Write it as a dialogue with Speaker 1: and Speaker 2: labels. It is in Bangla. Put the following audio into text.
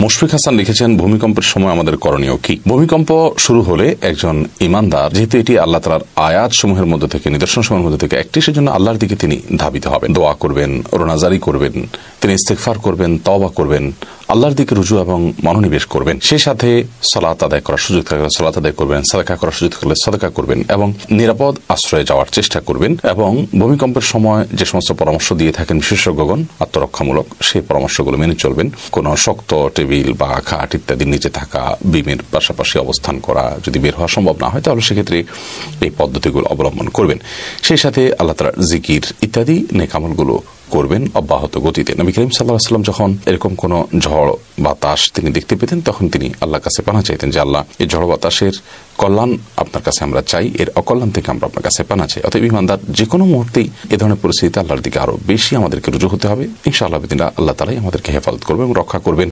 Speaker 1: মুশফিক হাসান লিখেছেন, ভূমিকম্পের সময় আমাদের করণীয় কি? ভূমিকম্প শুরু হলে একজন ঈমানদার, যেহেতু এটি আল্লাহ তাআলার আয়াত সমূহের মধ্যে থেকে, নিদর্শন সমূহের মধ্যে থেকে একটি, সেজন্য আল্লাহর দিকে তিনি ধাবিত হবেন, দোয়া করবেন, রোনাজারি করবেন, তিনি ইস্তেগফার করবেন, তওবা করবেন, আল্লাহর দিকে রুজু এবং মনোনিবেশ করবেন। সেই সাথে সালাত আদায় করার সুযোগ থাকলে সালাত আদায় করবেন, সাদাকা করার সুযোগ থাকলে সাদাকা করবেন এবং নিরাপদ আশ্রয়ে যাওয়ার চেষ্টা করবেন। এবং ভূমিকম্পের সময় যে সমস্ত পরামর্শ দিয়ে থাকেন বিশেষজ্ঞগণ আত্মরক্ষামূলক, সেই পরামর্শগুলো মেনে চলবেন। কোনো শক্ত টেবিল বা খাট ইত্যাদি নিচে থাকা, বিমের পাশাপাশি অবস্থান করা, যদি বের হওয়া সম্ভব না হয় তাহলে সেক্ষেত্রে এই পদ্ধতিগুলো অবলম্বন করবেন। সেই সাথে আল্লাহ তাআলার জিকির ইত্যাদি নেক আমলগুলো করবেন অব্যাহত গতিতে। নবী করিম সাল্লাল্লাহু আলাইহি ওয়াসাল্লাম যখন এরকম কোন ঝড় বাতাস তিনি দেখতে পেতেন, তখন তিনি আল্লাহর কাছে পানাহ চাইতেন যে, আল্লাহ, এই ঝড় বাতাসের কল্যাণ আপনার কাছে আমরা চাই, এর অকল্যাণ থেকে আমরা আপনার কাছে পানাহ চাই। অতএব ঈমানদার যে কোনো মুহূর্তেই এ ধরনের পরিস্থিতিতে আল্লাহর দিকে আরো বেশি আমাদেরকে রুজু হতে হবে। ইনশাআল্লাহ বিদিনা আল্লাহ তাআলাই আমাদেরকে হেফাজত করবেন এবং রক্ষা করবেন।